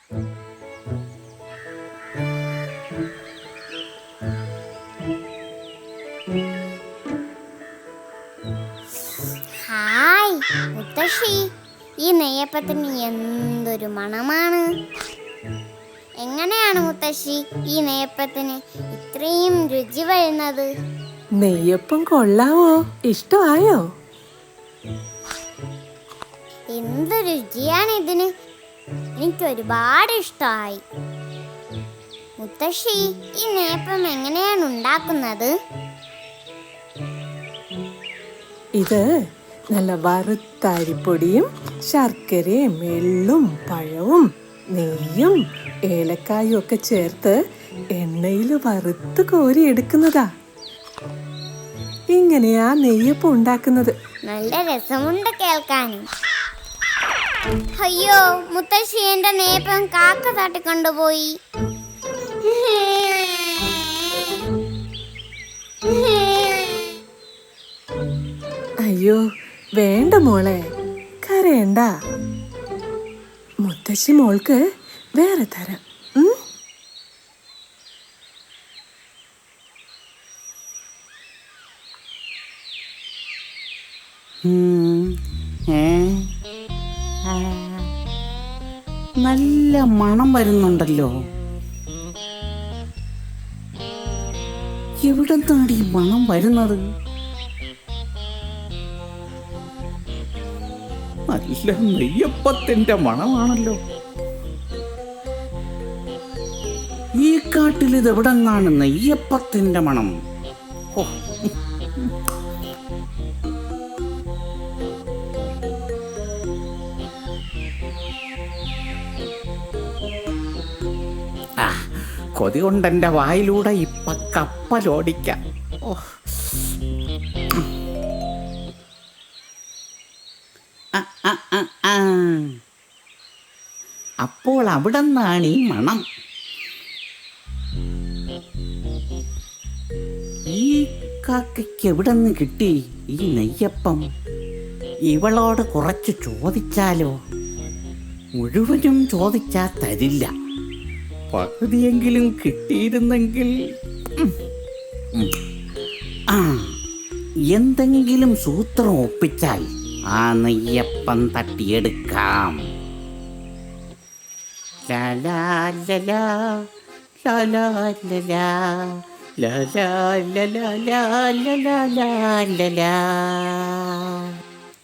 Hi മുത്തശ്ശി, ഈ നെയ്യപ്പത്തിന് എന്തൊരു മണമാണ്. എങ്ങനെയാണ് മുത്തശ്ശി ഈ നെയ്യപ്പത്തിന് ഇത്രയും രുചി വരുന്നത്? നെയ്യപ്പം കൊള്ളാവോ? ഇഷ്ടമായോ? എന്ത് രുചിയാണ് ഇതിന്! എനിക്ക് ഒരുപാട് ഇഷ്ടമായി. മുത്തശ്ശി, ഈ നെയ്യപ്പം എങ്ങനെയാണ് ഉണ്ടാക്കുന്നത്? ഇത് നല്ല വറുത്ത അരിപ്പൊടിയും ശർക്കരയും എള്ളും പഴവും നെയ്യും ഏലക്കായും ഒക്കെ ചേർത്ത് എണ്ണയിൽ വറുത്ത് കോരി എടുക്കുന്നതാ. ഇങ്ങനെയാ നെയ്യപ്പം ഉണ്ടാക്കുന്നത്. നല്ല രസമുണ്ട് കേൾക്കാനും. അയ്യോ മുത്തശ്ശി, എന്റെ നെയ്യപ്പം കാക്ക തട്ടിക്കൊണ്ടുപോയി. അയ്യോ വേണ്ട മോളെ, കരയണ്ട. മുത്തശ്ശി മോൾക്ക് വേറെ തരാം. നല്ല മണം വരുന്നുണ്ടല്ലോ. എവിടെന്നാണ് ഈ മണം വരുന്നത്? നല്ല നെയ്യപ്പത്തിന്റെ മണമാണല്ലോ. ഈ കാട്ടിൽ ഇത് എവിടെന്നാണ് നെയ്യപ്പത്തിന്റെ മണം? ഓ, കൊതി കൊണ്ടെന്റെ വായിലൂടെ ഇപ്പൊ കപ്പലോടിക്കാം. ഓ, അപ്പോൾ അവിടെ നിന്നാണ് ഈ മണം. ഈ കാക്കയ്ക്ക് എവിടെ നിന്ന് കിട്ടി ഈ നെയ്യപ്പം? ഇവളോട് കുറച്ച് ചോദിച്ചാലോ? മുഴുവനും ചോദിച്ചാ തരില്ല. പകുതിയെങ്കിലും കിട്ടിയിരുന്നെങ്കിൽ എന്തെങ്കിലും സൂത്രം ഒപ്പിച്ചാൽ ആ നെയ്യപ്പം തട്ടിയെടുക്കാം.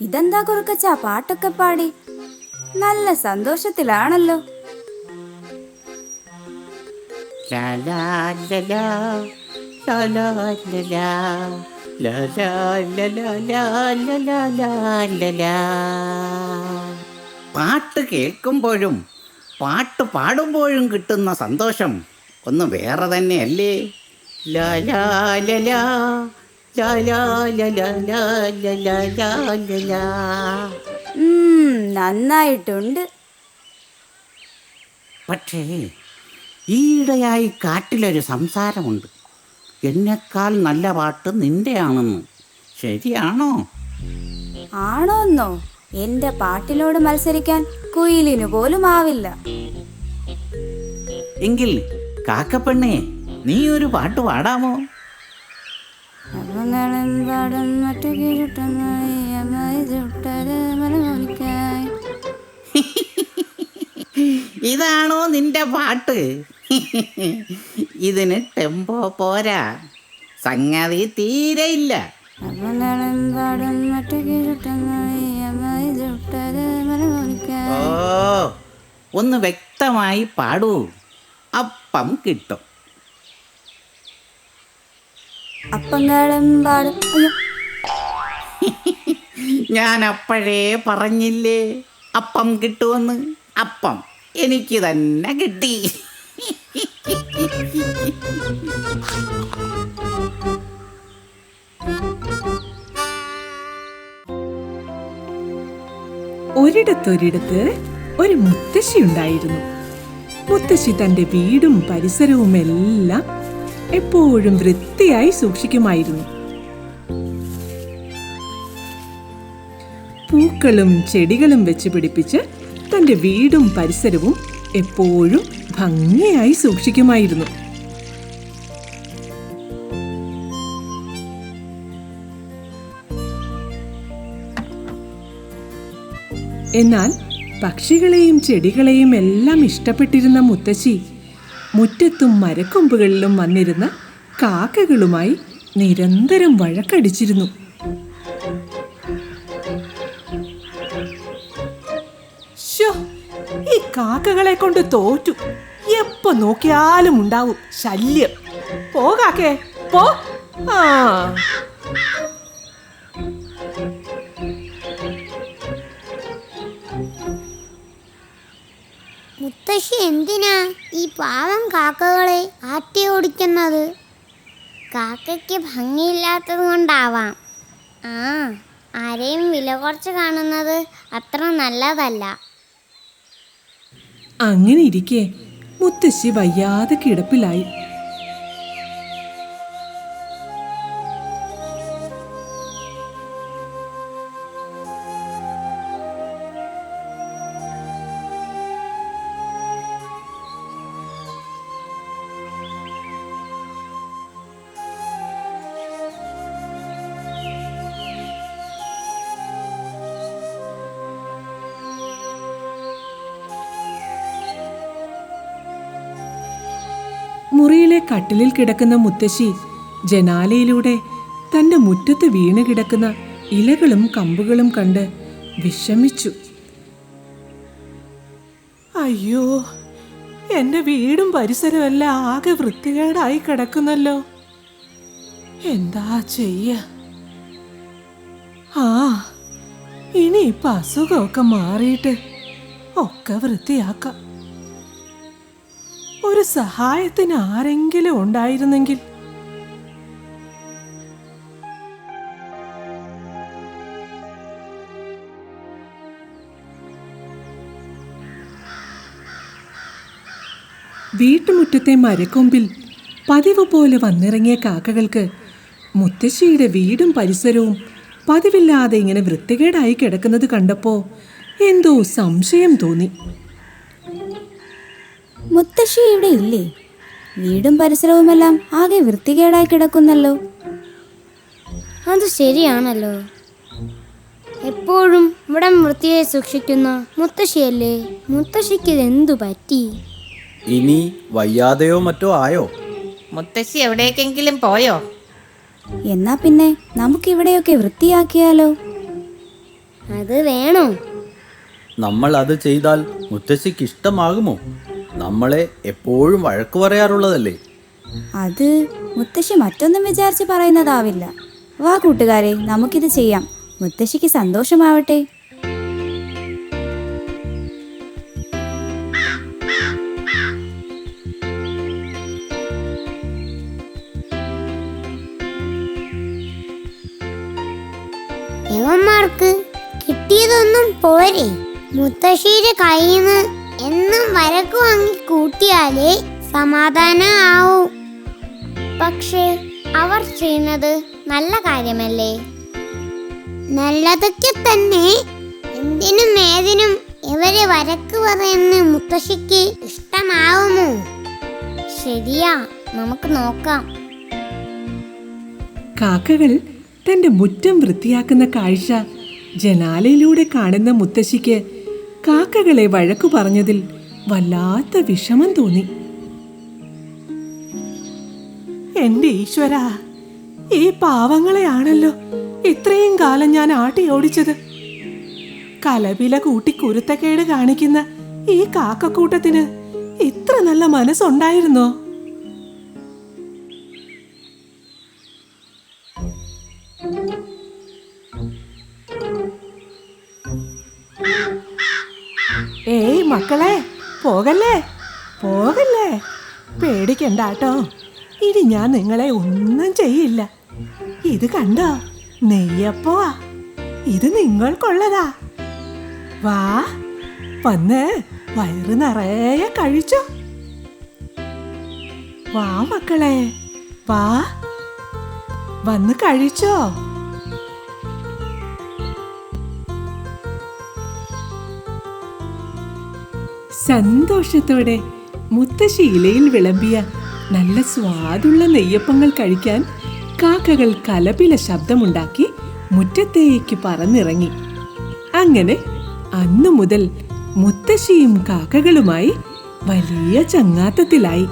ഇതെന്താ കുറുക്കച്ച പാട്ടൊക്കെ പാടി? നല്ല സന്തോഷത്തിലാണല്ലോ. പാട്ട് കേൾക്കുമ്പോഴും പാട്ട് പാടുമ്പോഴും കിട്ടുന്ന സന്തോഷം ഒന്ന് വേറെ തന്നെയല്ലേ? നന്നായിട്ടുണ്ട്. പക്ഷേ ഈയിടെയായി കാട്ടിലൊരു സംസാരമുണ്ട്. എന്നെക്കാൾ നല്ല പാട്ട് നിന്റെയാണെന്ന്. ശരിയാണോ? ആണോന്നോ? എന്റെ പാട്ടിനോട് മത്സരിക്കാൻ കുയിലിനു പോലും ആവില്ല. എങ്കിൽ കാക്കപ്പെണ്ണേ, നീ ഒരു പാട്ട് പാടാമോ? ഇതാണോ നിന്റെ പാട്ട്? ഇതിന് ടെമ്പോ പോരാ, സംഗതി തീരെയില്ല. ഓ, ഒന്ന് വ്യക്തമായി പാടൂ, അപ്പം കിട്ടും. അപ്പങ്ങളും പാടും. ഞാൻ അപ്പോഴേ പറഞ്ഞില്ലേ അപ്പം കിട്ടുമെന്ന്. അപ്പം എനിക്ക് തന്നെ കിട്ടി. ഒരിടത്തൊരിടത്ത് ഒരു മുത്തശ്ശി ഉണ്ടായിരുന്നു. മുത്തശ്ശി തന്റെ വീടും പരിസരവും എല്ലാം എപ്പോഴും വൃത്തിയായി സൂക്ഷിക്കുമായിരുന്നു. പൂക്കളും ചെടികളും വെച്ച് പിടിപ്പിച്ച് തന്റെ വീടും പരിസരവും എപ്പോഴും ഭംഗിയായി സൂക്ഷിക്കുമായിരുന്നു. എന്നാൽ പക്ഷികളെയും ചെടികളെയും എല്ലാം ഇഷ്ടപ്പെട്ടിരുന്ന മുത്തശ്ശി മുറ്റത്തും മരക്കൊമ്പുകളിലും വന്നിരുന്ന കാക്കകളുമായി നിരന്തരം വഴക്കടിച്ചിരുന്നു. ഈ കാക്കകളെ കൊണ്ട് തോറ്റു. എപ്പോ നോക്കിയാലും ഉണ്ടാവും ശല്യം. പോകാക്കേ പോ. മുത്തശ്ശി എന്തിനാ ഈ പാവം കാക്കകളെ ആട്ടി ഓടിക്കുന്നത്? കാക്കയ്ക്ക് ഭംഗിയില്ലാത്തത് കൊണ്ടാവാം. ആരെയും വില കുറച്ച് കാണുന്നത് അത്ര നല്ലതല്ല. അങ്ങനെ ഇരിക്കെ മുത്തശ്ശി വയ്യാതെ കിടപ്പിലായി. മുറിയിലെ കട്ടിലിൽ കിടക്കുന്ന മുത്തശ്ശി ജനാലയിലൂടെ തന്റെ മുറ്റത്ത് വീണ് കിടക്കുന്ന ഇലകളും കമ്പുകളും കണ്ട് വിഷമിച്ചു. അയ്യോ, എന്റെ വീടും പരിസരവും എല്ലാം ആകെ വൃത്തികേടായി കിടക്കുന്നല്ലോ. എന്താ ചെയ്യ? ഇനിയിപ്പൊ അസുഖമൊക്കെ മാറിയിട്ട് ഒക്കെ വൃത്തിയാക്കാം. ഒരു സഹായത്തിന് ആരെങ്കിലും ഉണ്ടായിരുന്നെങ്കിൽ. വീട്ടുമുറ്റത്തെ മരക്കൊമ്പിൽ പതിവ് പോലെ വന്നിറങ്ങിയ കാക്കകൾക്ക് മുത്തശ്ശിയുടെ വീടും പരിസരവും പതിവില്ലാതെ ഇങ്ങനെ വൃത്തികേടായി കിടക്കുന്നത് കണ്ടപ്പോൾ എന്തോ സംശയം തോന്നി. മുത്തശ്ശി ഇവിടെ ഇല്ലേ? വീടും പരിസരവുമെല്ലാം ആകെ വൃത്തികേടായി കിടക്കുന്നല്ലോ. അത് ശരിയാണല്ലോ. എപ്പോഴും ഇവിടം വൃത്തിയായി സൂക്ഷിക്കുന്ന മുത്തശ്ശിയല്ലേ? മുത്തശ്ശിക്ക് ഇതെന്തു പറ്റി? ഇനി വയ്യാതെയോ മറ്റോ ആയോ? മുത്തശ്ശി എവിടേക്കെങ്കിലും പോയോ? എന്നാ പിന്നെ നമുക്കിവിടെയൊക്കെ വൃത്തിയാക്കിയാലോ? അത് വേണോ? നമ്മൾ അത് ചെയ്താൽ മുത്തശ്ശിക്ക് ഇഷ്ടമാകുമോ? നമ്മളെ എപ്പോഴും വഴക്കു പറയാറുള്ളതല്ലേ. അത് മുത്തശ്ശി മറ്റൊന്നും വിചാരിച്ച് പറയുന്നതാവില്ല. വാ കൂട്ടുകാരെ, നമുക്കിത് ചെയ്യാം. മുത്തശ്ശിക്ക് സന്തോഷമാവട്ടെ. ഇവന്മാർക്ക് കിട്ടിയതൊന്നും പോരെ. മുത്തശ്ശിയുടെ കയ്യിന്ന് എന്നും വരക്ക് വാങ്ങി കൂട്ടിയാലേ സമാധാനം ആവൂ. പക്ഷേ അവർ ചെയ്യുന്നത് നല്ല കാര്യമല്ലേ? നല്ലതൊക്കെ തന്നെ. എന്തിനും ഏതിനും ഇവരെ വരക്ക് പറയുന്ന മുത്തശ്ശിക്ക് ഇഷ്ടമാവുമോ? ശരിയാ, നമുക്ക് നോക്കാം. കാക്കകൾ തന്റെ മുറ്റം വൃത്തിയാക്കുന്ന കാഴ്ച ജനാലയിലൂടെ കാണുന്ന മുത്തശ്ശിക്ക് കാക്കകളെ വഴക്കു പറഞ്ഞതിൽ വല്ലാത്ത വിഷമം തോന്നി. എന്റെ ഈശ്വരാ, ഈ പാവങ്ങളെയാണല്ലോ ഇത്രയും കാലം ഞാൻ ആട്ടി ഓടിച്ചത്. കലപില കൂട്ടി കുരുത്തക്കേട് കാണിക്കുന്ന ഈ കാക്കക്കൂട്ടത്തിന് ഇത്ര നല്ല മനസ്സുണ്ടായിരുന്നോ? ഏയ് മക്കളെ, പോകല്ലേ പോകല്ലേ, പേടിക്കണ്ടാട്ടോ. ഇനി ഞാൻ നിങ്ങളെ ഒന്നും ചെയ്യില്ല. ഇത് കണ്ടോ, നെയ്യപ്പവാ. ഇത് നിങ്ങൾക്കുള്ളതാ. വാ, വന്ന് വയറ് നിറയെ കഴിച്ചോ. വാ മക്കളെ, വാ, വന്ന് കഴിച്ചോ. സന്തോഷത്തോടെ മുത്തശ്ശി ഇലയിൽ വിളമ്പിയ നല്ല സ്വാദുള്ള നെയ്യപ്പങ്ങൾ കഴിക്കാൻ കാക്കകൾ കലപില ശബ്ദമുണ്ടാക്കി മുറ്റത്തേക്ക് പറന്നിറങ്ങി. അങ്ങനെ അന്നു മുതൽ മുത്തശ്ശിയും കാക്കകളുമായി വലിയ ചങ്ങാത്തത്തിലായി.